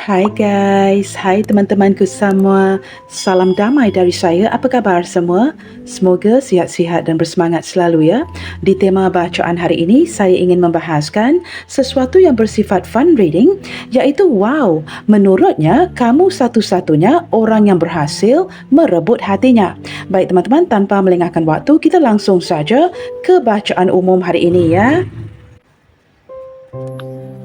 Hai guys, hai teman-temanku semua. Salam damai dari saya. Apa khabar semua? Semoga sihat-sihat dan bersemangat selalu ya. Di tema bacaan hari ini, saya ingin membahaskan sesuatu yang bersifat fun reading, iaitu wow, menurutnya kamu satu-satunya orang yang berhasil merebut hatinya. Baik teman-teman, tanpa melengahkan waktu, kita langsung saja ke bacaan umum hari ini ya.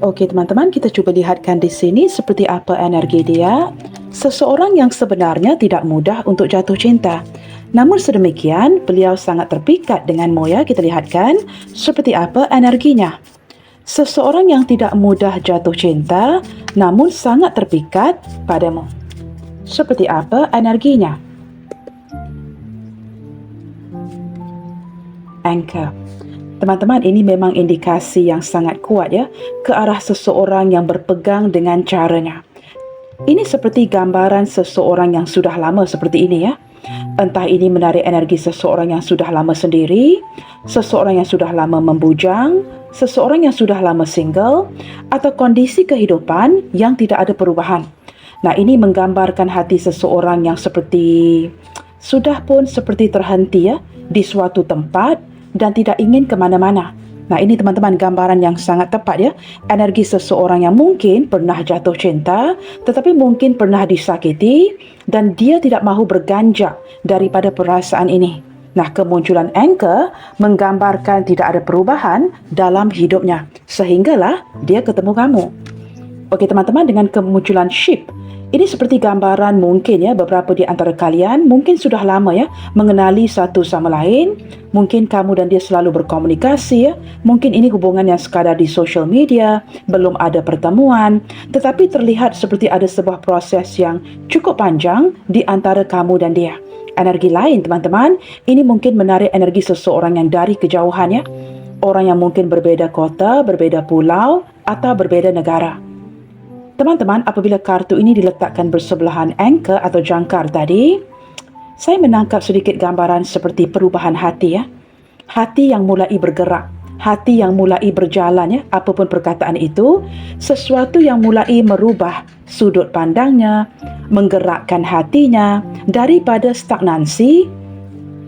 Okey teman-teman, kita cuba lihatkan di sini seperti apa energi dia. Seseorang yang sebenarnya tidak mudah untuk jatuh cinta. Namun sedemikian, beliau sangat terpikat denganmu ya. Kita lihatkan seperti apa energinya. Seseorang yang tidak mudah jatuh cinta, namun sangat terpikat padamu. Seperti apa energinya? Anchor. Teman-teman, ini memang indikasi yang sangat kuat ya ke arah seseorang yang berpegang dengan caranya. Ini seperti gambaran seseorang yang sudah lama seperti ini ya. Entah ini menarik energi seseorang yang sudah lama sendiri, seseorang yang sudah lama membujang, seseorang yang sudah lama single, atau kondisi kehidupan yang tidak ada perubahan. Nah, ini menggambarkan hati seseorang yang sudah pun seperti terhenti ya di suatu tempat dan tidak ingin ke mana-mana. Nah, ini teman-teman gambaran yang sangat tepat ya. Energi seseorang yang mungkin pernah jatuh cinta, tetapi mungkin pernah disakiti dan dia tidak mahu berganjak daripada perasaan ini. Nah, kemunculan anchor menggambarkan tidak ada perubahan dalam hidupnya. Sehinggalah dia ketemu kamu. Okey teman-teman, dengan kemunculan ship, ini seperti gambaran mungkin ya beberapa di antara kalian mungkin sudah lama ya mengenali satu sama lain. Mungkin kamu dan dia selalu berkomunikasi ya. Mungkin ini hubungan yang sekadar di social media, belum ada pertemuan, tetapi terlihat seperti ada sebuah proses yang cukup panjang di antara kamu dan dia. Energi lain teman-teman, ini mungkin menarik energi seseorang yang dari kejauhan ya. Orang yang mungkin berbeda kota, berbeda pulau atau berbeda negara. Teman-teman, apabila kartu ini diletakkan bersebelahan anchor atau jangkar tadi, saya menangkap sedikit gambaran seperti perubahan hati ya. Hati yang mulai bergerak, hati yang mulai berjalan ya, apapun perkataan itu, sesuatu yang mulai merubah sudut pandangnya, menggerakkan hatinya daripada stagnansi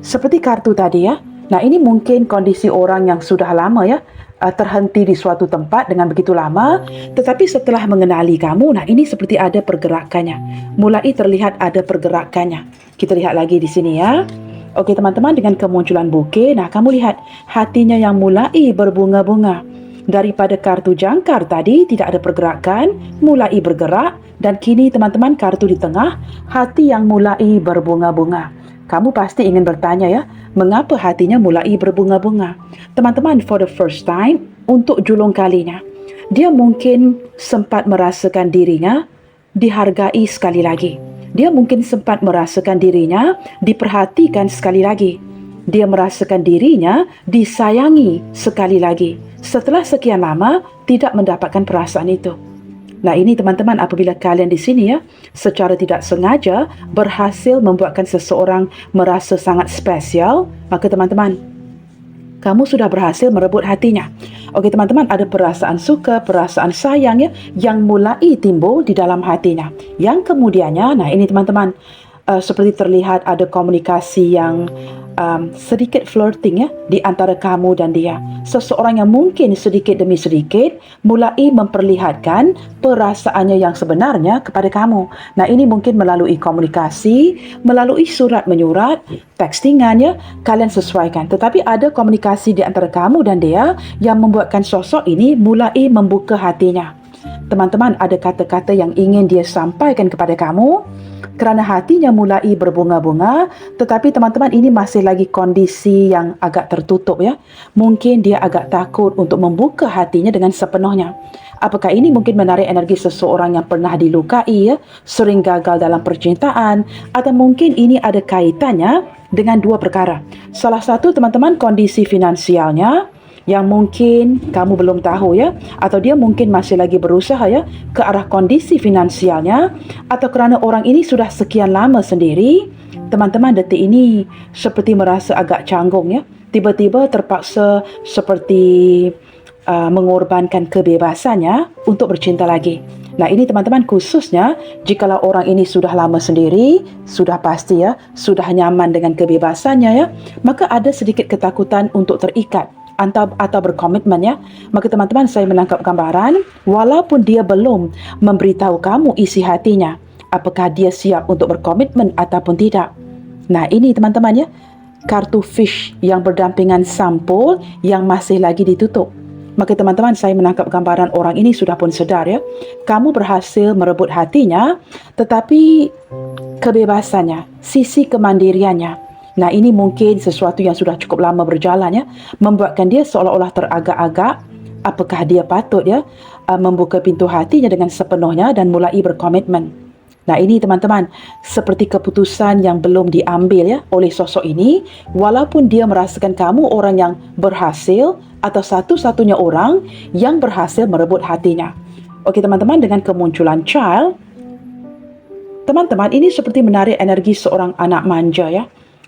seperti kartu tadi ya. Nah, ini mungkin kondisi orang yang sudah lama ya terhenti di suatu tempat dengan begitu lama, tetapi setelah mengenali kamu, nah ini seperti ada pergerakannya. Mulai terlihat ada pergerakannya. Kita lihat lagi di sini ya. Okey teman-teman, dengan kemunculan bukit, nah kamu lihat hatinya yang mulai berbunga-bunga. Daripada kartu jangkar tadi tidak ada pergerakan, mulai bergerak, dan kini teman-teman kartu di tengah, hati yang mulai berbunga-bunga. Kamu pasti ingin bertanya ya, mengapa hatinya mulai berbunga-bunga? Teman-teman, for the first time, untuk julung kalinya, dia mungkin sempat merasakan dirinya dihargai sekali lagi. Dia mungkin sempat merasakan dirinya diperhatikan sekali lagi. Dia merasakan dirinya disayangi sekali lagi. Setelah sekian lama, tidak mendapatkan perasaan itu. Nah, ini teman-teman, apabila kalian di sini ya secara tidak sengaja berhasil membuatkan seseorang merasa sangat spesial, maka teman-teman, kamu sudah berhasil merebut hatinya. Okey teman-teman, ada perasaan suka, perasaan sayang ya yang mulai timbul di dalam hatinya. Yang kemudiannya, nah ini teman-teman, seperti terlihat ada komunikasi yang sedikit flirting ya di antara kamu dan dia. Seseorang yang mungkin sedikit demi sedikit mulai memperlihatkan perasaannya yang sebenarnya kepada kamu. Nah, ini mungkin melalui komunikasi, melalui surat menyurat, textingan ya, kalian sesuaikan. Tetapi ada komunikasi di antara kamu dan dia yang membuatkan sosok ini mulai membuka hatinya. Teman-teman, ada kata-kata yang ingin dia sampaikan kepada kamu kerana hatinya mulai berbunga-bunga, tetapi teman-teman, ini masih lagi kondisi yang agak tertutup ya. Mungkin dia agak takut untuk membuka hatinya dengan sepenuhnya. Apakah ini mungkin menarik energi seseorang yang pernah dilukai ya, sering gagal dalam percintaan, atau mungkin ini ada kaitannya dengan dua perkara. Salah satu teman-teman, kondisi finansialnya yang mungkin kamu belum tahu ya, atau dia mungkin masih lagi berusaha ya ke arah kondisi finansialnya, atau kerana orang ini sudah sekian lama sendiri. Teman-teman, detik ini seperti merasa agak canggung ya, tiba-tiba terpaksa seperti mengorbankan kebebasannya untuk bercinta lagi. Nah, ini teman-teman khususnya jikalau orang ini sudah lama sendiri, sudah pasti ya, sudah nyaman dengan kebebasannya ya, maka ada sedikit ketakutan untuk terikat atau berkomitmen ya. Maka teman-teman, saya menangkap gambaran walaupun dia belum memberitahu kamu isi hatinya, apakah dia siap untuk berkomitmen ataupun tidak. Nah, ini teman-teman ya, kartu fish yang berdampingan sampul yang masih lagi ditutup. Maka teman-teman, saya menangkap gambaran orang ini sudah pun sedar ya. Kamu berhasil merebut hatinya, tetapi kebebasannya, sisi kemandiriannya. Nah, ini mungkin sesuatu yang sudah cukup lama berjalan ya, membuatkan dia seolah-olah teragak-agak. Apakah dia patut ya membuka pintu hatinya dengan sepenuhnya dan mulai berkomitmen. Nah, ini teman-teman, seperti keputusan yang belum diambil ya oleh sosok ini, walaupun dia merasakan kamu orang yang berhasil atau satu-satunya orang yang berhasil merebut hatinya. Okey teman-teman, dengan kemunculan child, teman-teman, ini seperti menarik energi seorang anak manja ya.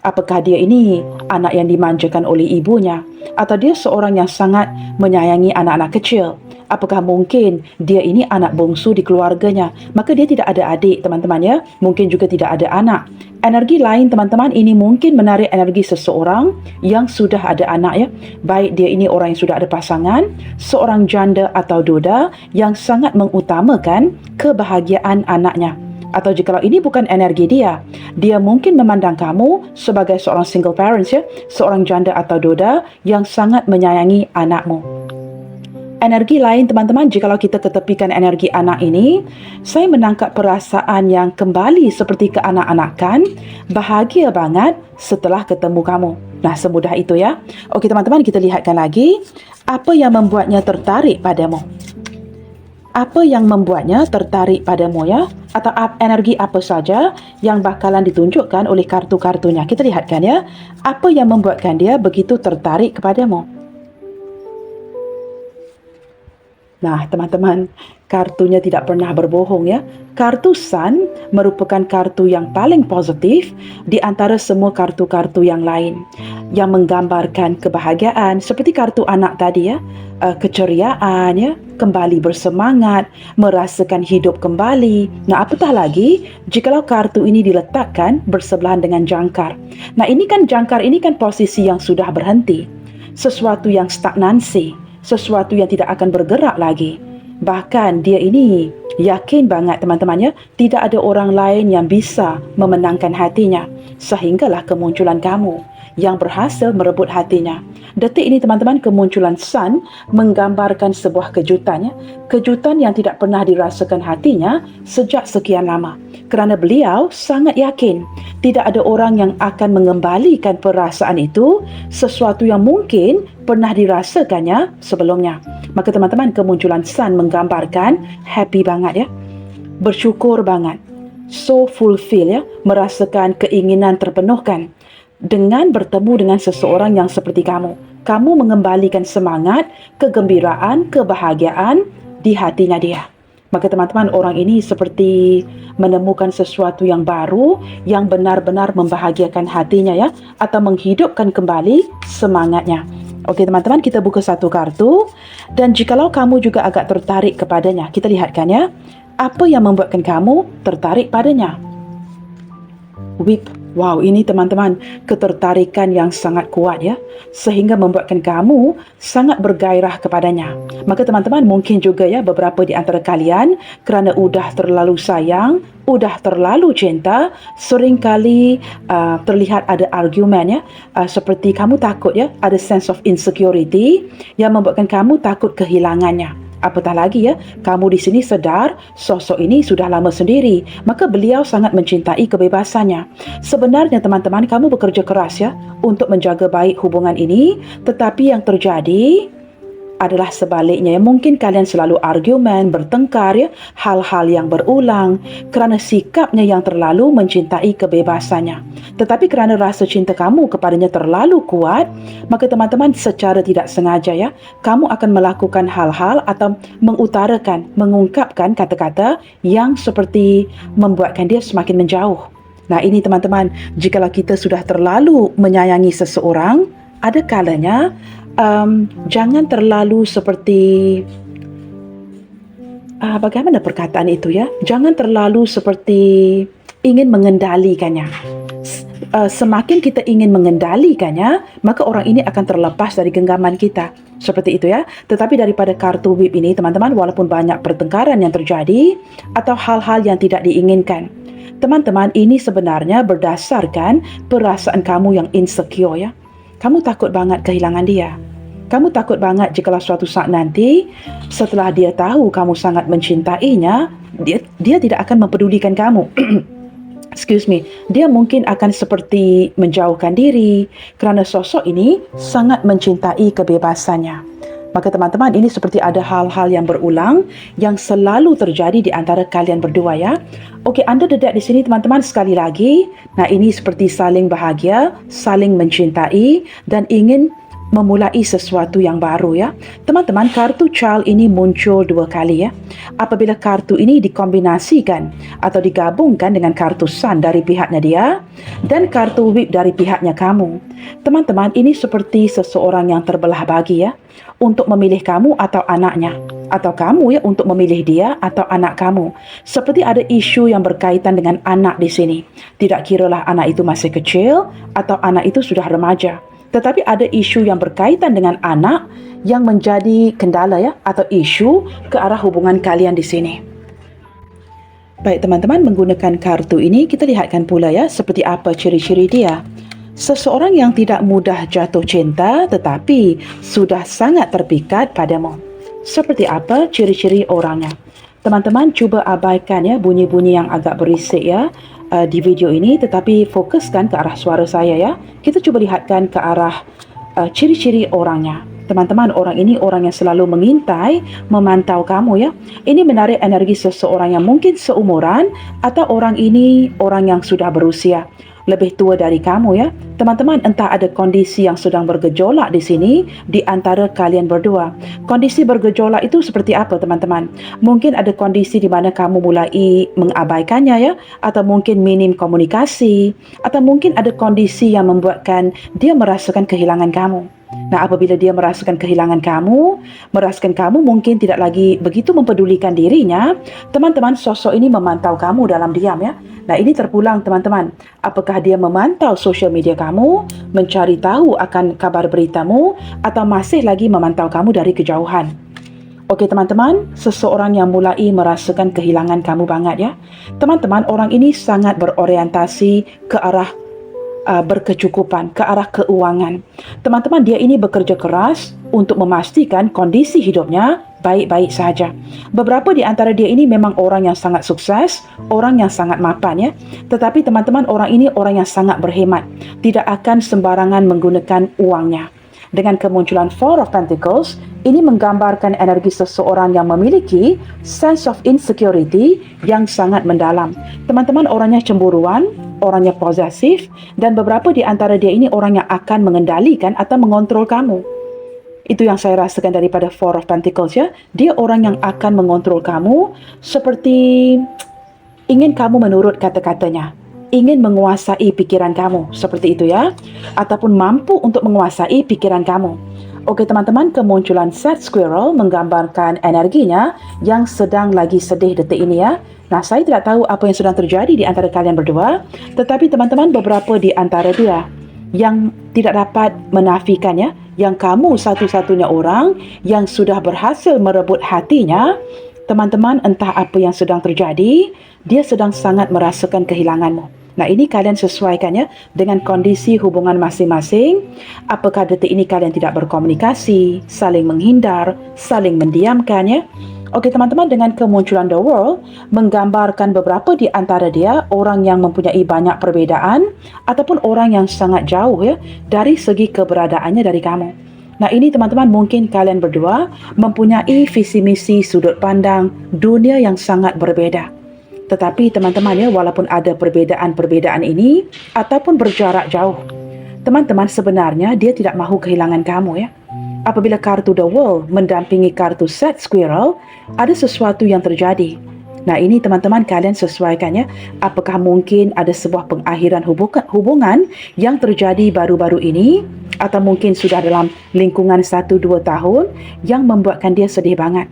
Apakah dia ini anak yang dimanjakan oleh ibunya, atau dia seorang yang sangat menyayangi anak-anak kecil? Apakah mungkin dia ini anak bongsu di keluarganya, maka dia tidak ada adik teman-teman ya, mungkin juga tidak ada anak. Energi lain teman-teman, ini mungkin menarik energi seseorang yang sudah ada anak ya, baik dia ini orang yang sudah ada pasangan, seorang janda atau duda yang sangat mengutamakan kebahagiaan anaknya. Atau jikalau ini bukan energi dia mungkin memandang kamu sebagai seorang single parents ya, seorang janda atau duda yang sangat menyayangi anakmu. Energi lain teman-teman, jikalau kita ketepikan energi anak ini, saya menangkap perasaan yang kembali seperti keanak-anakan, bahagia banget setelah ketemu kamu. Nah, semudah itu ya. Okey teman-teman, kita lihatkan lagi apa yang membuatnya tertarik padamu. Apa yang membuatnya tertarik padamu ya? Atau energi apa saja yang bakalan ditunjukkan oleh kartu-kartunya. Kita lihatkan ya, apa yang membuatkan dia begitu tertarik kepadamu. Nah, teman-teman, kartunya tidak pernah berbohong ya. Kartu Sun merupakan kartu yang paling positif di antara semua kartu-kartu yang lain, yang menggambarkan kebahagiaan seperti kartu anak tadi ya, keceriaan ya, kembali bersemangat, merasakan hidup kembali. Nah, apatah lagi jikalau kartu ini diletakkan bersebelahan dengan jangkar. Nah, ini kan jangkar ini kan posisi yang sudah berhenti, sesuatu yang stagnansi, sesuatu yang tidak akan bergerak lagi. Bahkan dia ini yakin banget teman-teman ya, tidak ada orang lain yang bisa memenangkan hatinya, sehinggalah kemunculan kamu yang berhasil merebut hatinya. Detik ini teman-teman, kemunculan Sun menggambarkan sebuah kejutan ya, kejutan yang tidak pernah dirasakan hatinya sejak sekian lama. Kerana beliau sangat yakin tidak ada orang yang akan mengembalikan perasaan itu, sesuatu yang mungkin pernah dirasakannya sebelumnya. Maka teman-teman, kemunculan Sun menggambarkan happy banget ya, bersyukur banget, so fulfill ya, merasakan keinginan terpenuhkan dengan bertemu dengan seseorang yang seperti kamu. Kamu mengembalikan semangat, kegembiraan, kebahagiaan di hatinya dia. Maka teman-teman, orang ini seperti menemukan sesuatu yang baru yang benar-benar membahagiakan hatinya ya, atau menghidupkan kembali semangatnya. Okey teman-teman, kita buka satu kartu, dan jikalau kamu juga agak tertarik kepadanya, kita lihatkan ya, apa yang membuatkan kamu tertarik padanya. Whip. Wow, ini teman-teman, ketertarikan yang sangat kuat ya, sehingga membuatkan kamu sangat bergairah kepadanya. Maka teman-teman, mungkin juga ya beberapa di antara kalian kerana udah terlalu sayang, udah terlalu cinta, seringkali terlihat ada argumen ya, seperti kamu takut ya, ada sense of insecurity yang membuatkan kamu takut kehilangannya. Apatah lagi ya, kamu di sini sedar sosok ini sudah lama sendiri, maka beliau sangat mencintai kebebasannya. Sebenarnya teman-teman, kamu bekerja keras ya untuk menjaga baik hubungan ini, tetapi yang terjadi adalah sebaliknya. Mungkin kalian selalu argumen, bertengkar ya, hal-hal yang berulang kerana sikapnya yang terlalu mencintai kebebasannya. Tetapi kerana rasa cinta kamu kepadanya terlalu kuat, maka teman-teman, secara tidak sengaja ya, kamu akan melakukan hal-hal atau mengungkapkan kata-kata yang seperti membuatkan dia semakin menjauh. Nah, ini teman-teman, jikalau kita sudah terlalu menyayangi seseorang, ada kalanya jangan terlalu seperti Bagaimana perkataan itu ya? Jangan terlalu seperti ingin mengendalikannya. Semakin kita ingin mengendalikannya, maka orang ini akan terlepas dari genggaman kita. Seperti itu ya. Tetapi daripada kartu whip ini, teman-teman, walaupun banyak pertengkaran yang terjadi atau hal-hal yang tidak diinginkan, teman-teman, ini sebenarnya berdasarkan perasaan kamu yang insecure ya. Kamu takut banget kehilangan dia. Kamu takut banget jikalau suatu saat nanti setelah dia tahu kamu sangat mencintainya, dia tidak akan mempedulikan kamu. Excuse me, dia mungkin akan seperti menjauhkan diri kerana sosok ini sangat mencintai kebebasannya. Maka teman-teman, ini seperti ada hal-hal yang berulang yang selalu terjadi di antara kalian berdua ya. Okey, anda dedak di sini teman-teman sekali lagi. Nah, ini seperti saling bahagia, saling mencintai dan ingin memulai sesuatu yang baru ya. Teman-teman, kartu child ini muncul 2 kali ya. Apabila kartu ini dikombinasikan atau digabungkan dengan kartu sun dari pihaknya dia dan kartu whip dari pihaknya kamu. Teman-teman, ini seperti seseorang yang terbelah bagi ya, untuk memilih kamu atau anaknya, atau kamu ya untuk memilih dia atau anak kamu. Seperti ada isu yang berkaitan dengan anak di sini. Tidak kiralah anak itu masih kecil atau anak itu sudah remaja. Tetapi ada isu yang berkaitan dengan anak yang menjadi kendala ya, atau isu ke arah hubungan kalian di sini. Baik teman-teman, menggunakan kartu ini kita lihatkan pula ya seperti apa ciri-ciri dia. Seseorang yang tidak mudah jatuh cinta tetapi sudah sangat terpikat padamu. Seperti apa ciri-ciri orangnya? Teman-teman, cuba abaikan ya bunyi-bunyi yang agak berisik ya di video ini, tetapi fokuskan ke arah suara saya ya. Kita cuba lihatkan ke arah ciri-ciri orangnya. Teman-teman, orang ini orang yang selalu mengintai, memantau kamu ya. Ini menarik energi seseorang yang mungkin seumuran atau orang ini orang yang sudah berusia lebih tua dari kamu ya. Teman-teman, entah ada kondisi yang sedang bergejolak di sini di antara kalian berdua. Kondisi bergejolak itu seperti apa teman-teman? Mungkin ada kondisi di mana kamu mulai mengabaikannya ya, atau mungkin minim komunikasi, atau mungkin ada kondisi yang membuatkan dia merasakan kehilangan kamu. Nah, apabila dia merasakan kehilangan kamu, merasakan kamu mungkin tidak lagi begitu mempedulikan dirinya, teman-teman, sosok ini memantau kamu dalam diam ya. Nah, ini terpulang teman-teman. Apakah dia memantau sosial media kamu, mencari tahu akan kabar beritamu, atau masih lagi memantau kamu dari kejauhan? Okey teman-teman, seseorang yang mulai merasakan kehilangan kamu banget ya. Teman-teman, orang ini sangat berorientasi ke arah berkecukupan, ke arah keuangan. Teman-teman, dia ini bekerja keras untuk memastikan kondisi hidupnya baik-baik saja. Beberapa di antara dia ini memang orang yang sangat sukses, orang yang sangat mapan ya. Tetapi teman-teman, orang ini orang yang sangat berhemat, tidak akan sembarangan menggunakan uangnya. Dengan kemunculan Four of Pentacles, ini menggambarkan energi seseorang yang memiliki sense of insecurity yang sangat mendalam. Teman-teman, orangnya cemburuan, orangnya posesif, dan beberapa di antara dia ini orang yang akan mengendalikan atau mengontrol kamu. Itu yang saya rasakan daripada Four of Pentacles ya. Dia orang yang akan mengontrol kamu seperti ingin kamu menurut kata-katanya, ingin menguasai pikiran kamu, seperti itu ya, ataupun mampu untuk menguasai pikiran kamu. Okey teman-teman, kemunculan Sad Squirrel menggambarkan energinya yang sedang lagi sedih detik ini ya. Nah, saya tidak tahu apa yang sedang terjadi di antara kalian berdua, tetapi teman-teman, beberapa di antara dia yang tidak dapat menafikan ya, yang kamu satu-satunya orang yang sudah berhasil merebut hatinya. Teman-teman, entah apa yang sedang terjadi, dia sedang sangat merasakan kehilanganmu. Nah, ini kalian sesuaikan ya dengan kondisi hubungan masing-masing. Apakah detik ini kalian tidak berkomunikasi, saling menghindar, saling mendiamkan ya? Okey teman-teman, dengan kemunculan The World menggambarkan beberapa di antara dia orang yang mempunyai banyak perbezaan ataupun orang yang sangat jauh ya dari segi keberadaannya dari kamu. Nah, ini teman-teman, mungkin kalian berdua mempunyai visi misi sudut pandang dunia yang sangat berbeza. Tetapi teman-teman ya, walaupun ada perbezaan-perbezaan ini ataupun berjarak jauh, teman-teman, sebenarnya dia tidak mahu kehilangan kamu ya. Apabila kartu The World mendampingi kartu Sad Squirrel, ada sesuatu yang terjadi. Nah, ini teman-teman, kalian sesuaikan ya. Apakah mungkin ada sebuah pengakhiran hubungan yang terjadi baru-baru ini, atau mungkin sudah dalam lingkungan 1-2 tahun yang membuatkan dia sedih banget.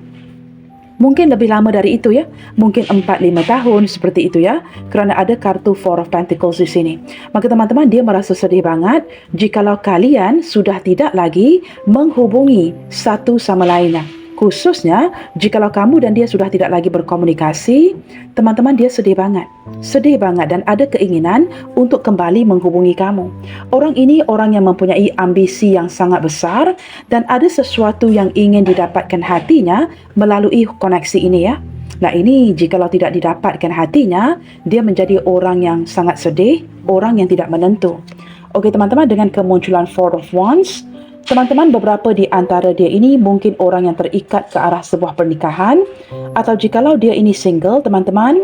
Mungkin lebih lama dari itu ya. Mungkin 4-5 tahun seperti itu ya. Kerana ada kartu Four of Pentacles di sini. Maka teman-teman, dia merasa sedih banget jikalau kalian sudah tidak lagi menghubungi satu sama lainnya. Khususnya jikalau kamu dan dia sudah tidak lagi berkomunikasi, teman-teman, dia sedih banget. Sedih banget dan ada keinginan untuk kembali menghubungi kamu. Orang ini orang yang mempunyai ambisi yang sangat besar dan ada sesuatu yang ingin didapatkan hatinya melalui koneksi ini ya. Nah, ini jikalau tidak didapatkan hatinya, dia menjadi orang yang sangat sedih, orang yang tidak menentu. Okey teman-teman, dengan kemunculan Four of Wands, teman-teman, beberapa di antara dia ini mungkin orang yang terikat ke arah sebuah pernikahan, atau jikalau dia ini single, teman-teman,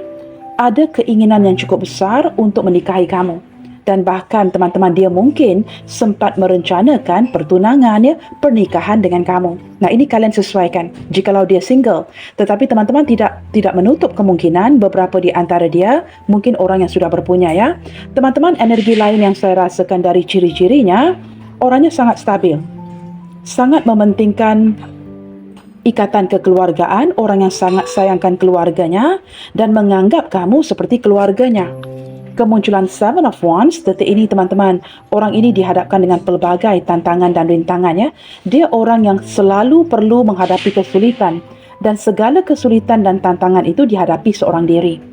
ada keinginan yang cukup besar untuk menikahi kamu. Dan bahkan teman-teman, dia mungkin sempat merencanakan pertunangan ya, pernikahan dengan kamu. Nah, ini kalian sesuaikan jikalau dia single. Tetapi teman-teman tidak menutup kemungkinan beberapa di antara dia mungkin orang yang sudah berpunya ya. Teman-teman, energi lain yang saya rasakan dari ciri-cirinya, orangnya sangat stabil. Sangat mementingkan ikatan kekeluargaan, orang yang sangat sayangkan keluarganya dan menganggap kamu seperti keluarganya. Kemunculan Seven of Wands, detik ini teman-teman, orang ini dihadapkan dengan pelbagai tantangan dan rintangan ya. Dia orang yang selalu perlu menghadapi kesulitan dan segala kesulitan dan tantangan itu dihadapi seorang diri.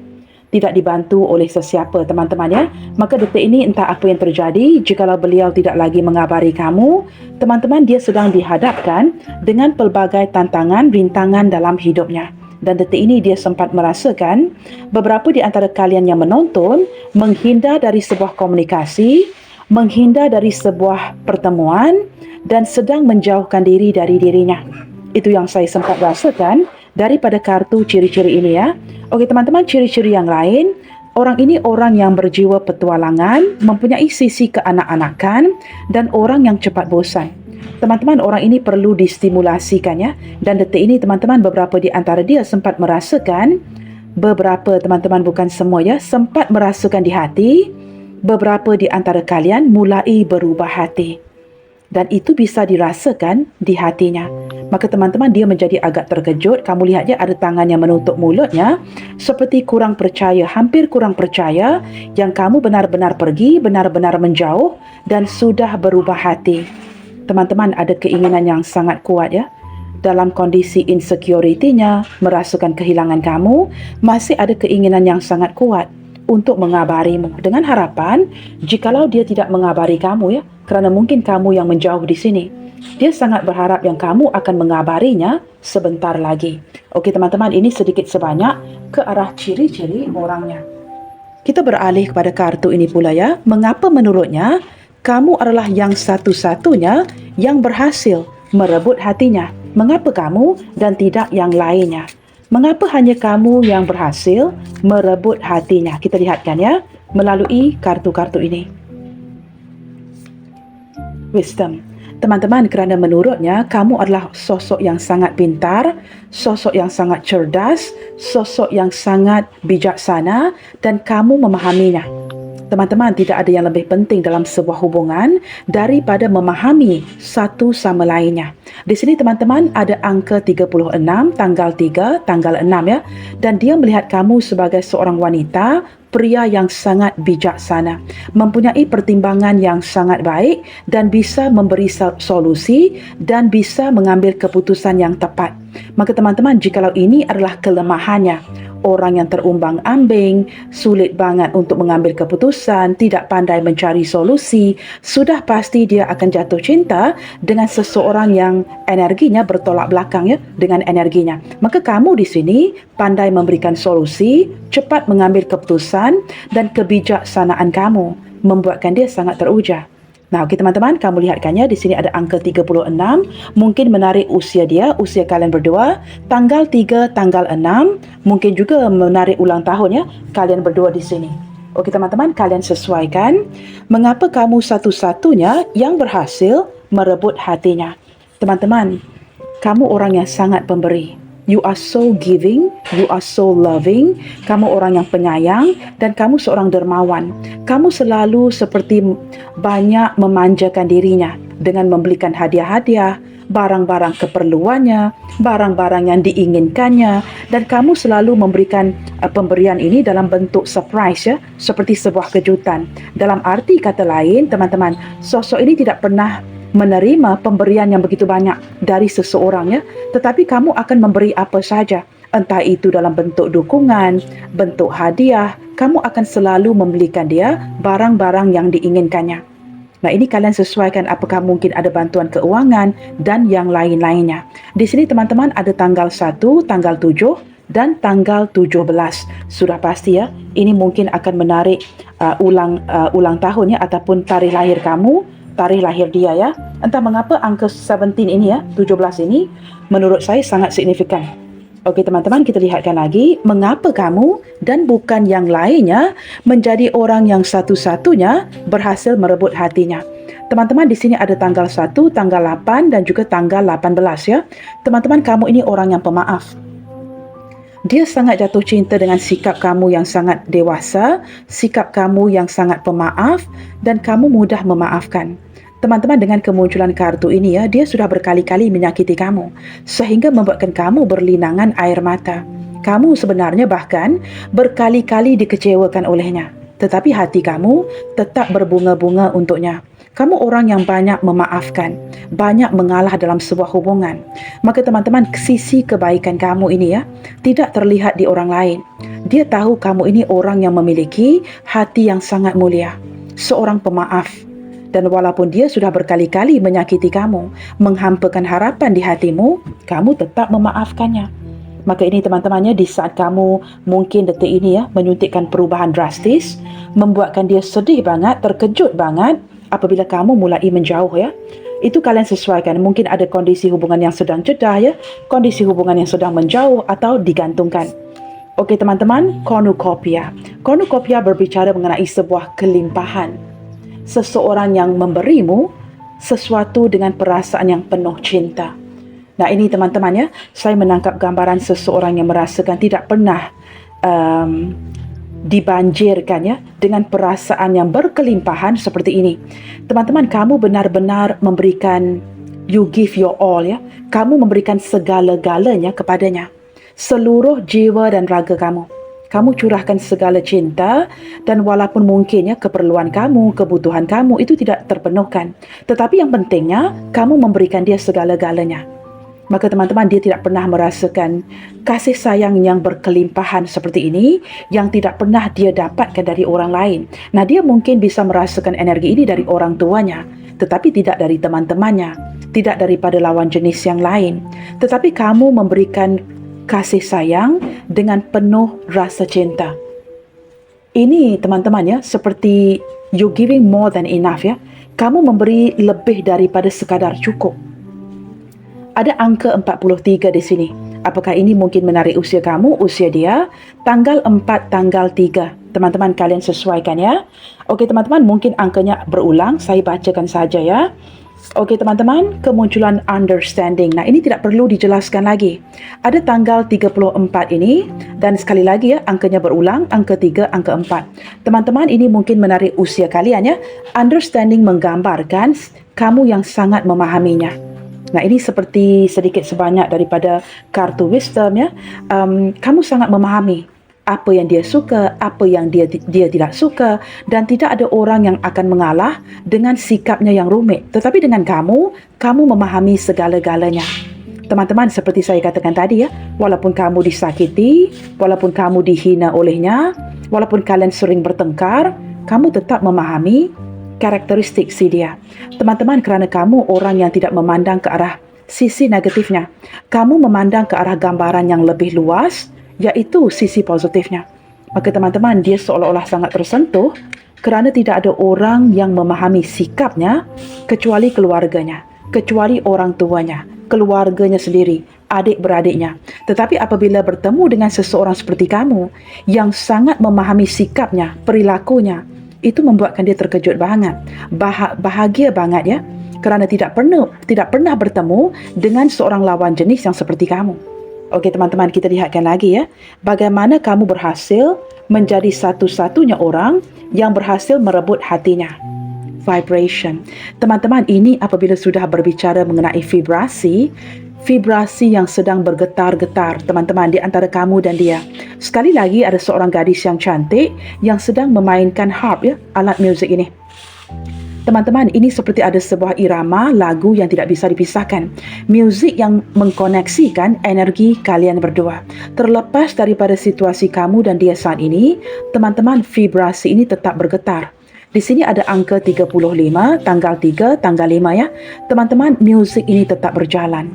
Tidak dibantu oleh sesiapa teman-teman ya. Maka detik ini entah apa yang terjadi, jikalau beliau tidak lagi mengabari kamu, teman-teman, dia sedang dihadapkan dengan pelbagai tantangan, rintangan dalam hidupnya. Dan detik ini dia sempat merasakan beberapa di antara kalian yang menonton menghindar dari sebuah komunikasi, menghindar dari sebuah pertemuan dan sedang menjauhkan diri dari dirinya. Itu yang saya sempat rasakan daripada kartu ciri-ciri ini ya. Okey teman-teman, ciri-ciri yang lain, orang ini orang yang berjiwa petualangan, mempunyai sisi keanak-anakan dan orang yang cepat bosan. Teman-teman, orang ini perlu distimulasikan ya. Dan detik ini teman-teman, beberapa di antara dia sempat merasakan, beberapa teman-teman bukan semua ya, sempat merasakan di hati, beberapa di antara kalian mulai berubah hati. Dan itu bisa dirasakan di hatinya. Maka teman-teman, dia menjadi agak terkejut. Kamu lihat dia ada tangan yang menutup mulutnya, seperti kurang percaya, hampir kurang percaya yang kamu benar-benar pergi, benar-benar menjauh dan sudah berubah hati. Teman-teman, ada keinginan yang sangat kuat ya. Dalam kondisi insecurity-nya, merasakan kehilangan kamu, masih ada keinginan yang sangat kuat untuk mengabarimu. Dengan harapan, jikalau dia tidak mengabari kamu ya, kerana mungkin kamu yang menjauh di sini, dia sangat berharap yang kamu akan mengabarinya sebentar lagi. Okey teman-teman, ini sedikit sebanyak ke arah ciri-ciri orangnya. Kita beralih kepada kartu ini pula ya. Mengapa menurutnya kamu adalah yang satu-satunya yang berhasil merebut hatinya? Mengapa kamu dan tidak yang lainnya? Mengapa hanya kamu yang berhasil merebut hatinya? Kita lihatkan ya, melalui kartu-kartu ini. Wisdom. Teman-teman, kerana menurutnya kamu adalah sosok yang sangat pintar, sosok yang sangat cerdas, sosok yang sangat bijaksana dan kamu memahaminya. Teman-teman, tidak ada yang lebih penting dalam sebuah hubungan daripada memahami satu sama lainnya. Di sini teman-teman ada angka 36, tanggal 3, tanggal 6 ya. Dan dia melihat kamu sebagai seorang wanita, pria yang sangat bijaksana, mempunyai pertimbangan yang sangat baik dan bisa memberi solusi dan bisa mengambil keputusan yang tepat. Maka teman-teman, jikalau ini adalah kelemahannya, orang yang terumbang-ambing, sulit banget untuk mengambil keputusan, tidak pandai mencari solusi, sudah pasti dia akan jatuh cinta dengan seseorang yang energinya bertolak belakang ya dengan energinya. Maka kamu di sini pandai memberikan solusi, cepat mengambil keputusan dan kebijaksanaan kamu membuatkan dia sangat teruja. Nah, okey teman-teman, kamu lihatkannya di sini ada angka 36, mungkin menarik usia dia, usia kalian berdua, tanggal 3, tanggal 6, mungkin juga menarik ulang tahun ya, kalian berdua di sini. Okey teman-teman, kalian sesuaikan mengapa kamu satu-satunya yang berhasil merebut hatinya. Teman-teman, kamu orang yang sangat pemberi. You are so giving, you are so loving, kamu orang yang penyayang dan kamu seorang dermawan. Kamu selalu seperti banyak memanjakan dirinya dengan membelikan hadiah-hadiah, barang-barang keperluannya, barang-barang yang diinginkannya, dan kamu selalu memberikan pemberian ini dalam bentuk surprise ya, seperti sebuah kejutan. Dalam arti kata lain, teman-teman, sosok ini tidak pernah menerima pemberian yang begitu banyak dari seseorang ya, tetapi kamu akan memberi apa saja. Entah itu dalam bentuk dukungan, bentuk hadiah, kamu akan selalu membelikan dia barang-barang yang diinginkannya. Nah, ini kalian sesuaikan apakah mungkin ada bantuan keuangan dan yang lain-lainnya. Di sini teman-teman ada tanggal 1, tanggal 7 dan tanggal 17. Sudah pasti ya, ini mungkin akan menarik ulang tahun ya, ataupun tarikh lahir kamu, tarikh lahir dia ya. Entah mengapa angka 17 ini ya, 17 ini menurut saya sangat signifikan. Okey teman-teman, kita lihatkan lagi mengapa kamu dan bukan yang lainnya menjadi orang yang satu-satunya berhasil merebut hatinya. Teman-teman, di sini ada tanggal 1, tanggal 8 dan juga tanggal 18 ya. Teman-teman, kamu ini orang yang pemaaf. Dia sangat jatuh cinta dengan sikap kamu yang sangat dewasa, sikap kamu yang sangat pemaaf dan kamu mudah memaafkan. Teman-teman, dengan kemunculan kartu ini ya, dia sudah berkali-kali menyakiti kamu sehingga membuatkan kamu berlinangan air mata. Kamu sebenarnya bahkan berkali-kali dikecewakan olehnya, tetapi hati kamu tetap berbunga-bunga untuknya. Kamu orang yang banyak memaafkan, banyak mengalah dalam sebuah hubungan. Maka teman-teman, sisi kebaikan kamu ini ya, tidak terlihat di orang lain. Dia tahu kamu ini orang yang memiliki hati yang sangat mulia, seorang pemaaf. Dan walaupun dia sudah berkali-kali menyakiti kamu, menghampakan harapan di hatimu, kamu tetap memaafkannya. Maka ini teman-temannya, di saat kamu mungkin detik ini ya menyuntikkan perubahan drastis, membuatkan dia sedih banget, terkejut banget apabila kamu mulai menjauh ya. Itu kalian sesuaikan. Mungkin ada kondisi hubungan yang sedang jedah ya, kondisi hubungan yang sedang menjauh atau digantungkan. Okey teman-teman, cornucopia. Cornucopia berbicara mengenai sebuah kelimpahan. Seseorang yang memberimu sesuatu dengan perasaan yang penuh cinta. Nah ini teman-teman ya, saya menangkap gambaran seseorang yang merasakan tidak pernah dibanjirkan ya dengan perasaan yang berkelimpahan seperti ini. Teman-teman, kamu benar-benar memberikan, you give your all ya. Kamu memberikan segala-galanya kepadanya. Seluruh jiwa dan raga kamu. Kamu curahkan segala cinta dan walaupun mungkin ya keperluan kamu, kebutuhan kamu itu tidak terpenuhkan. Tetapi yang pentingnya kamu memberikan dia segala-galanya. Maka teman-teman, dia tidak pernah merasakan kasih sayang yang berkelimpahan seperti ini yang tidak pernah dia dapatkan dari orang lain. Nah, dia mungkin bisa merasakan energi ini dari orang tuanya, tetapi tidak dari teman-temannya, tidak daripada lawan jenis yang lain. Tetapi kamu memberikan kasih sayang dengan penuh rasa cinta. Ini teman-teman ya, seperti you giving more than enough ya. Kamu memberi lebih daripada sekadar cukup. Ada angka 43 di sini. Apakah ini mungkin menarik usia kamu, usia dia? Tanggal 4, tanggal 3. Teman-teman, kalian sesuaikan ya. Okey teman-teman, mungkin angkanya berulang. Saya bacakan saja ya. Okey teman-teman, kemunculan understanding. Nah, ini tidak perlu dijelaskan lagi. Ada tanggal 34 ini dan sekali lagi ya, angkanya berulang, angka 3, angka 4. Teman-teman, ini mungkin menarik usia kalian ya. Understanding menggambarkan kamu yang sangat memahaminya. Nah, ini seperti sedikit sebanyak daripada kartu wisdom ya. Kamu sangat memahami apa yang dia suka, apa yang dia tidak suka, dan tidak ada orang yang akan mengalah dengan sikapnya yang rumit. Tetapi dengan kamu memahami segala-galanya. Teman-teman, seperti saya katakan tadi ya, walaupun kamu disakiti, walaupun kamu dihina olehnya, walaupun kalian sering bertengkar, kamu tetap memahami karakteristik si dia. Teman-teman, kerana kamu orang yang tidak memandang ke arah sisi negatifnya, kamu memandang ke arah gambaran yang lebih luas, iaitu sisi positifnya. Maka teman-teman, dia seolah-olah sangat tersentuh kerana tidak ada orang yang memahami sikapnya kecuali keluarganya, kecuali orang tuanya, keluarganya sendiri, adik-beradiknya. Tetapi apabila bertemu dengan seseorang seperti kamu yang sangat memahami sikapnya, perilakunya, itu membuatkan dia terkejut banget, bahagia banget ya, kerana tidak pernah bertemu dengan seorang lawan jenis yang seperti kamu. Okey teman-teman, kita lihatkan lagi ya, bagaimana kamu berhasil menjadi satu-satunya orang yang berhasil merebut hatinya. vibration. Teman-teman, ini apabila sudah berbicara mengenai vibrasi, vibrasi yang sedang bergetar-getar, teman-teman, di antara kamu dan dia. Sekali lagi, ada seorang gadis yang cantik yang sedang memainkan harp, ya, alat muzik ini. Teman-teman, ini seperti ada sebuah irama lagu yang tidak bisa dipisahkan. Muzik yang mengkoneksikan energi kalian berdua. Terlepas daripada situasi kamu dan dia saat ini, teman-teman, vibrasi ini tetap bergetar. Di sini ada angka 35, tanggal 3, tanggal 5 ya. Teman-teman, muzik ini tetap berjalan.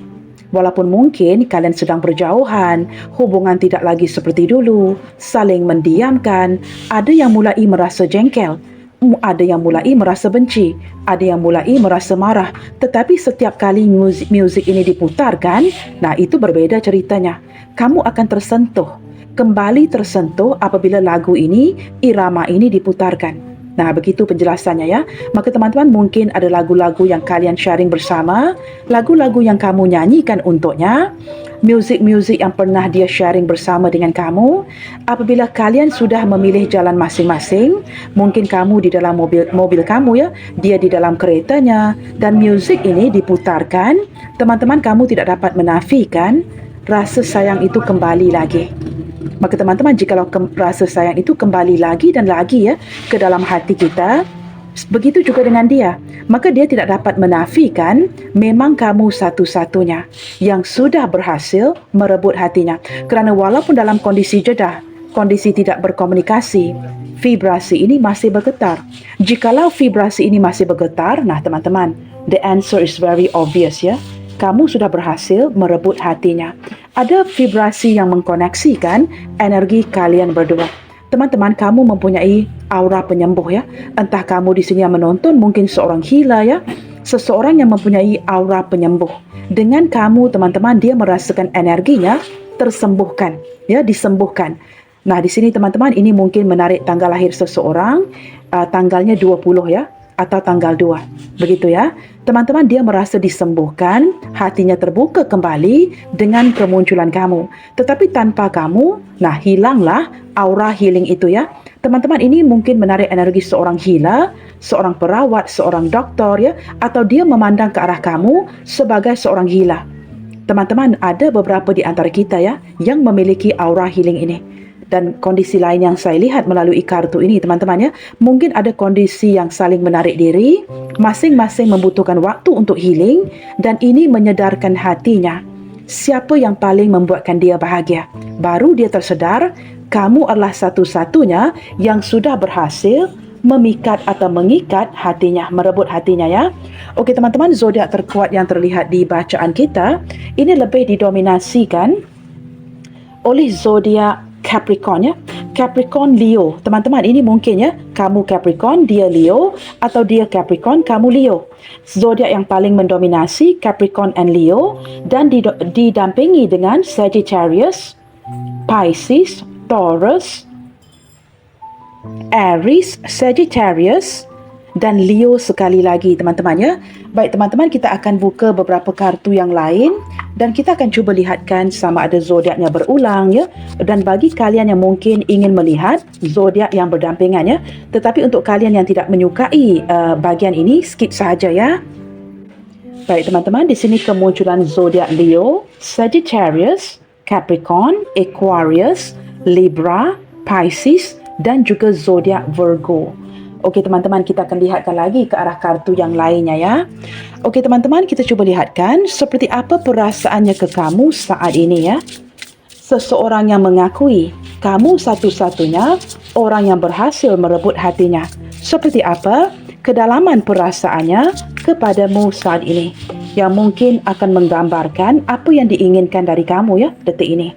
Walaupun mungkin kalian sedang berjauhan, hubungan tidak lagi seperti dulu, saling mendiamkan, ada yang mulai merasa jengkel, ada yang mulai merasa benci, ada yang mulai merasa marah. Tetapi setiap kali muzik ini diputarkan, nah itu berbeda ceritanya. Kamu akan tersentuh, kembali tersentuh apabila lagu ini, irama ini diputarkan. Nah, begitu penjelasannya ya. Maka teman-teman, mungkin ada lagu-lagu yang kalian sharing bersama, lagu-lagu yang kamu nyanyikan untuknya, muzik-muzik yang pernah dia sharing bersama dengan kamu. Apabila kalian sudah memilih jalan masing-masing, mungkin kamu di dalam mobil kamu ya, dia di dalam keretanya, dan muzik ini diputarkan, teman-teman, kamu tidak dapat menafikan rasa sayang itu kembali lagi. Maka teman-teman, jikalau rasa sayang itu kembali lagi dan lagi ya ke dalam hati kita, begitu juga dengan dia, maka dia tidak dapat menafikan memang kamu satu-satunya yang sudah berhasil merebut hatinya. Kerana walaupun dalam kondisi jeda, kondisi tidak berkomunikasi, vibrasi ini masih bergetar. Jikalau vibrasi ini masih bergetar, nah teman-teman, the answer is very obvious ya. Kamu sudah berhasil merebut hatinya. Ada vibrasi yang mengkoneksikan energi kalian berdua. Teman-teman, kamu mempunyai aura penyembuh ya. Entah kamu di sini yang menonton, mungkin seorang healer ya. Seseorang yang mempunyai aura penyembuh. Dengan kamu, teman-teman, dia merasakan energinya tersembuhkan, ya, disembuhkan. Nah, di sini teman-teman, ini mungkin menarik tanggal lahir seseorang, tanggalnya 20 ya, atau tanggal 2. Begitu ya. Teman-teman, dia merasa disembuhkan, hatinya terbuka kembali dengan kemunculan kamu. Tetapi tanpa kamu, nah hilanglah aura healing itu ya. Teman-teman, ini mungkin menarik energi seorang healer, seorang perawat, seorang doktor ya, atau dia memandang ke arah kamu sebagai seorang healer. Teman-teman, ada beberapa di antara kita ya yang memiliki aura healing ini. Dan kondisi lain yang saya lihat melalui kartu ini, teman-teman ya, mungkin ada kondisi yang saling menarik diri, masing-masing membutuhkan waktu untuk healing, dan ini menyedarkan hatinya. Siapa yang paling membuatkan dia bahagia? Baru dia tersedar, kamu adalah satu-satunya yang sudah berhasil memikat atau mengikat hatinya, merebut hatinya ya. Okey teman-teman, zodiak terkuat yang terlihat di bacaan kita, ini lebih didominasikan oleh zodiak Capricorn ya. Capricorn Leo. Teman-teman, ini mungkin ya, kamu Capricorn, dia Leo, atau dia Capricorn, kamu Leo. Zodiak yang paling mendominasi Capricorn and Leo, dan didampingi dengan Sagittarius, Pisces, Taurus, Aries, Sagittarius dan Leo sekali lagi teman-teman ya. Baik teman-teman, kita akan buka beberapa kartu yang lain dan kita akan cuba lihatkan sama ada zodiaknya berulang ya. Dan bagi kalian yang mungkin ingin melihat zodiak yang berdampingan ya, tetapi untuk kalian yang tidak menyukai bahagian ini, skip sahaja ya. Baik teman-teman, di sini kemunculan zodiak Leo, Sagittarius, Capricorn, Aquarius, Libra, Pisces dan juga zodiak Virgo. Okey teman-teman, kita akan lihatkan lagi ke arah kartu yang lainnya ya. Okey teman-teman, kita cuba lihatkan seperti apa perasaannya ke kamu saat ini ya. Seseorang yang mengakui kamu satu-satunya orang yang berhasil merebut hatinya. Seperti apa kedalaman perasaannya kepadamu saat ini, yang mungkin akan menggambarkan apa yang diinginkan dari kamu ya detik ini.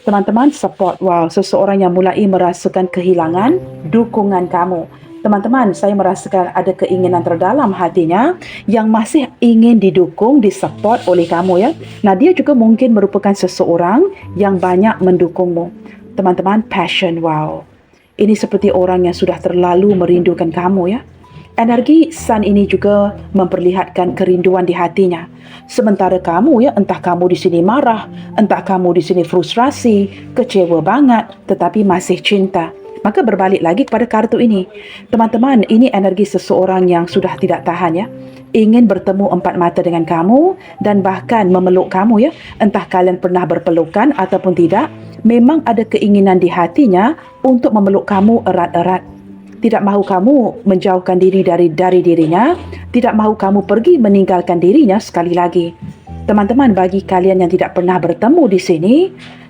Teman-teman, support. Wow, seseorang yang mulai merasakan kehilangan dukungan kamu. Teman-teman, saya merasakan ada keinginan terdalam hatinya yang masih ingin didukung, disupport oleh kamu ya. Nah, dia juga mungkin merupakan seseorang yang banyak mendukungmu. Teman-teman, passion. Wow. Ini seperti orang yang sudah terlalu merindukan kamu ya. Energi Sun ini juga memperlihatkan kerinduan di hatinya. Sementara kamu ya, entah kamu di sini marah, entah kamu di sini frustrasi, kecewa banget, tetapi masih cinta. Maka berbalik lagi kepada kartu ini. Teman-teman, ini energi seseorang yang sudah tidak tahan ya. Ingin bertemu empat mata dengan kamu dan bahkan memeluk kamu ya. Entah kalian pernah berpelukan ataupun tidak, memang ada keinginan di hatinya untuk memeluk kamu erat-erat. Tidak mahu kamu menjauhkan diri dari dirinya, tidak mahu kamu pergi meninggalkan dirinya sekali lagi. Teman-teman, bagi kalian yang tidak pernah bertemu di sini,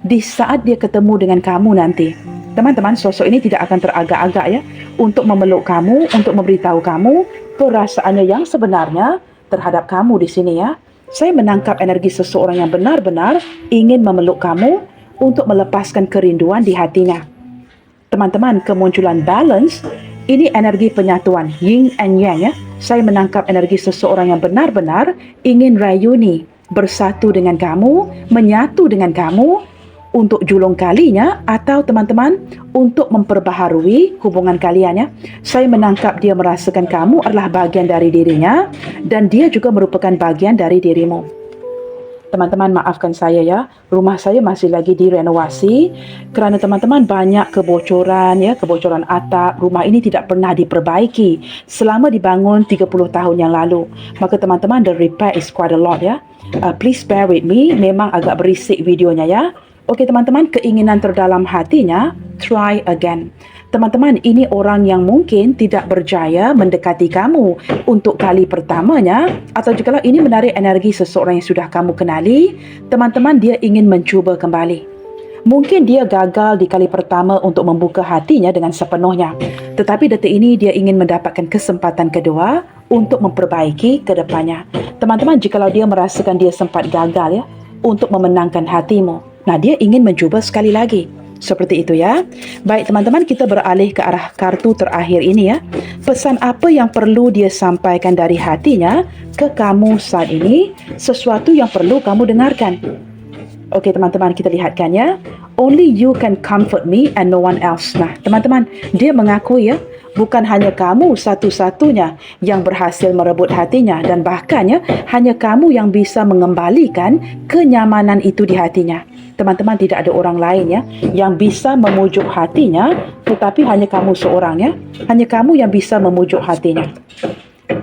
di saat dia ketemu dengan kamu nanti, teman-teman, sosok ini tidak akan teragak-agak ya untuk memeluk kamu, untuk memberitahu kamu perasaannya yang sebenarnya terhadap kamu di sini ya. Saya menangkap energi seseorang yang benar-benar ingin memeluk kamu untuk melepaskan kerinduan di hatinya. Teman-teman, kemunculan balance, ini energi penyatuan, yin and yang ya. Saya menangkap energi seseorang yang benar-benar ingin reuni, bersatu dengan kamu, menyatu dengan kamu untuk julung kalinya atau teman-teman untuk memperbaharui hubungan kalian ya. Saya menangkap dia merasakan kamu adalah bagian dari dirinya dan dia juga merupakan bagian dari dirimu. Teman-teman, maafkan saya ya, rumah saya masih lagi direnovasi kerana teman-teman banyak kebocoran ya, kebocoran atap. Rumah ini tidak pernah diperbaiki selama dibangun 30 tahun yang lalu. Maka teman-teman, the repair is quite a lot ya. Please bear with me, memang agak berisik videonya ya. Okey teman-teman, keinginan terdalam hatinya, try again. Teman-teman, ini orang yang mungkin tidak berjaya mendekati kamu untuk kali pertamanya, atau jikalau ini menarik energi seseorang yang sudah kamu kenali, teman-teman, dia ingin mencuba kembali. Mungkin dia gagal di kali pertama untuk membuka hatinya dengan sepenuhnya, tetapi detik ini dia ingin mendapatkan kesempatan kedua untuk memperbaiki ke depannya. Teman-teman, jikalau dia merasakan dia sempat gagal ya untuk memenangkan hatimu, nah dia ingin mencuba sekali lagi. Seperti itu ya. Baik teman-teman, kita beralih ke arah kartu terakhir ini ya. Pesan apa yang perlu dia sampaikan dari hatinya ke kamu saat ini, sesuatu yang perlu kamu dengarkan. Okey teman-teman, kita lihatkan ya. Only you can comfort me and no one else. Nah teman-teman, dia mengakui ya, bukan hanya kamu satu-satunya yang berhasil merebut hatinya dan bahkan ya, hanya kamu yang bisa mengembalikan kenyamanan itu di hatinya. Teman-teman, tidak ada orang lain ya yang bisa memujuk hatinya, tetapi hanya kamu seorang ya. Hanya kamu yang bisa memujuk hatinya.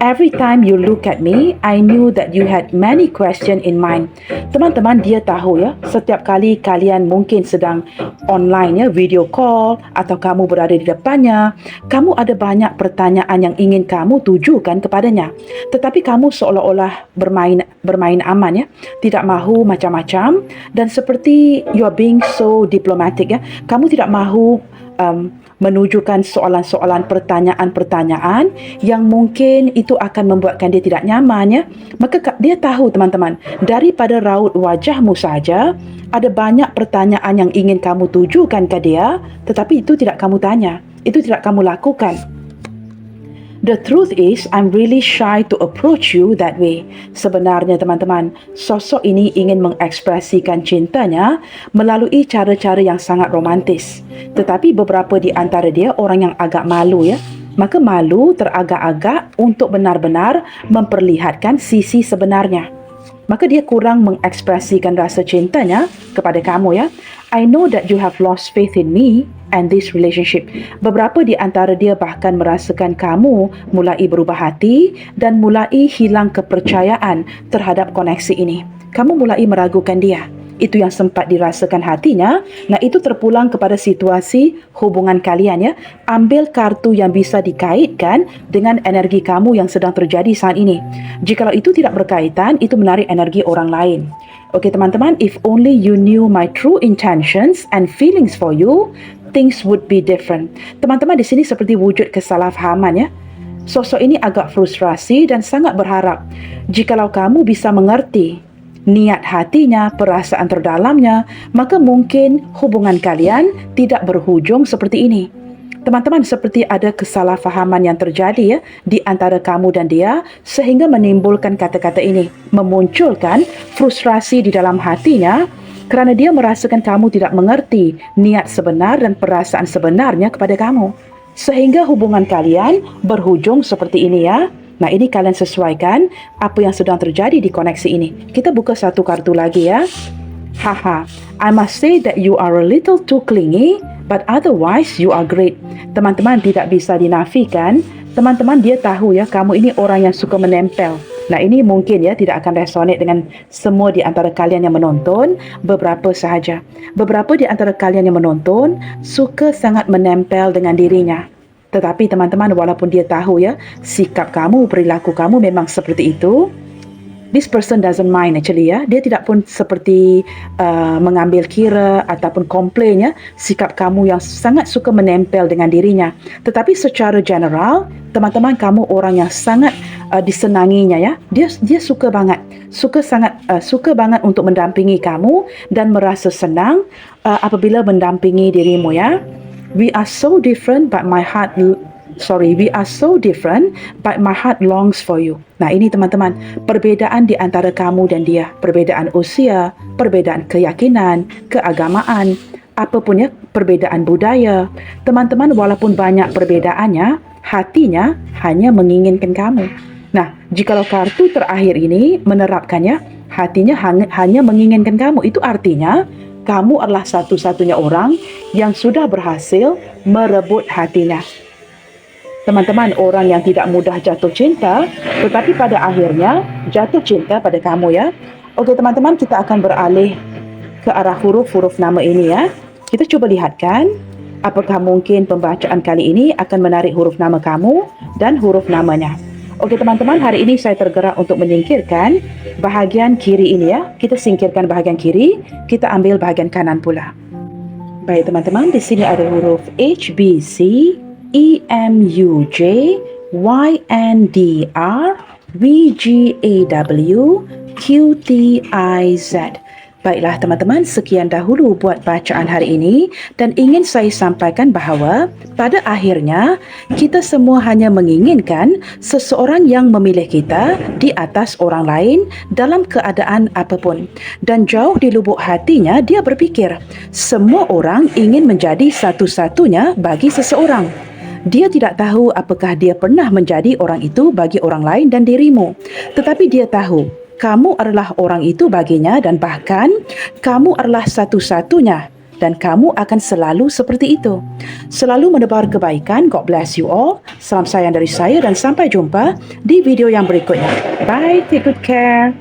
Every time you look at me, I knew that you had many questions in mind. Teman-teman, dia tahu ya, setiap kali kalian mungkin sedang online ya, video call atau kamu berada di depannya, kamu ada banyak pertanyaan yang ingin kamu tujukan kepadanya. Tetapi kamu seolah-olah bermain aman ya, tidak mahu macam-macam dan seperti you are being so diplomatic ya. Kamu tidak mahu menunjukkan soalan-soalan, pertanyaan-pertanyaan yang mungkin itu akan membuatkan dia tidak nyaman ya. Maka dia tahu teman-teman, daripada raut wajahmu saja ada banyak pertanyaan yang ingin kamu tujukan ke dia, tetapi itu tidak kamu tanya, itu tidak kamu lakukan. The truth is, I'm really shy to approach you that way. Sebenarnya teman-teman, sosok ini ingin mengekspresikan cintanya melalui cara-cara yang sangat romantis. Tetapi beberapa di antara dia orang yang agak malu ya. Maka malu teragak-agak untuk benar-benar memperlihatkan sisi sebenarnya. Maka dia kurang mengekspresikan rasa cintanya kepada kamu ya. I know that you have lost faith in me and this relationship. Beberapa di antara dia bahkan merasakan kamu mulai berubah hati dan mulai hilang kepercayaan terhadap koneksi ini. Kamu mulai meragukan dia. Itu yang sempat dirasakan hatinya. Nah, itu terpulang kepada situasi hubungan kalian ya. Ambil kartu yang bisa dikaitkan dengan energi kamu yang sedang terjadi saat ini. Jikalau itu tidak berkaitan, itu menarik energi orang lain. Okey teman-teman, if only you knew my true intentions and feelings for you, things would be different. Teman-teman, di sini seperti wujud kesalahpahaman ya. Sosok ini agak frustrasi dan sangat berharap jikalau kamu bisa mengerti niat hatinya, perasaan terdalamnya, maka mungkin hubungan kalian tidak berhujung seperti ini. Teman-teman, seperti ada kesalahfahaman yang terjadi ya di antara kamu dan dia sehingga menimbulkan kata-kata ini, memunculkan frustrasi di dalam hatinya kerana dia merasakan kamu tidak mengerti niat sebenar dan perasaan sebenarnya kepada kamu. Sehingga hubungan kalian berhujung seperti ini ya. Nah, ini kalian sesuaikan apa yang sedang terjadi di koneksi ini. Kita buka satu kartu lagi ya. Haha, I must say that you are a little too clingy But otherwise, you are great. Teman-teman, tidak bisa dinafikan. Teman-teman, dia tahu ya, kamu ini orang yang suka menempel. Nah, ini mungkin ya tidak akan resonate dengan semua di antara kalian yang menonton, beberapa sahaja. Beberapa di antara kalian yang menonton suka sangat menempel dengan dirinya. Tetapi teman-teman, walaupun dia tahu ya, sikap kamu, perilaku kamu memang seperti itu, this person doesn't mind actually ya. Dia tidak pun seperti mengambil kira ataupun komplain ya, sikap kamu yang sangat suka menempel dengan dirinya. Tetapi secara general, teman-teman, kamu orang yang sangat disenanginya ya. Dia suka banget, suka banget untuk mendampingi kamu dan merasa senang apabila mendampingi dirimu ya. We are so different but my heart longs for you. Nah, ini teman-teman, perbezaan di antara kamu dan dia, perbezaan usia, perbezaan keyakinan, keagamaan, apapun ya, perbezaan budaya. Teman-teman, walaupun banyak perbezaannya, hatinya hanya menginginkan kamu. Nah, jikalau kartu terakhir ini menerapkannya, hatinya hanya menginginkan kamu, itu artinya kamu adalah satu-satunya orang yang sudah berhasil merebut hatinya. Teman-teman, orang yang tidak mudah jatuh cinta, tetapi pada akhirnya jatuh cinta pada kamu ya. Okey teman-teman, kita akan beralih ke arah huruf-huruf nama ini ya. Kita cuba lihatkan, apakah mungkin pembacaan kali ini akan menarik huruf nama kamu dan huruf namanya. Okey teman-teman, hari ini saya tergerak untuk menyingkirkan bahagian kiri ini ya. Kita singkirkan bahagian kiri, kita ambil bahagian kanan pula. Baik teman-teman, di sini ada huruf HBC, EMUJ, YNDR, VGAW, QTIZ. Baiklah teman-teman, sekian dahulu buat bacaan hari ini dan ingin saya sampaikan bahawa pada akhirnya kita semua hanya menginginkan seseorang yang memilih kita di atas orang lain dalam keadaan apapun. Dan jauh di lubuk hatinya dia berfikir, semua orang ingin menjadi satu-satunya bagi seseorang. Dia tidak tahu apakah dia pernah menjadi orang itu bagi orang lain dan dirimu. Tetapi dia tahu kamu adalah orang itu baginya dan bahkan kamu adalah satu-satunya dan kamu akan selalu seperti itu. Selalu menebar kebaikan. God bless you all. Salam sayang dari saya dan sampai jumpa di video yang berikutnya. Bye. Take good care.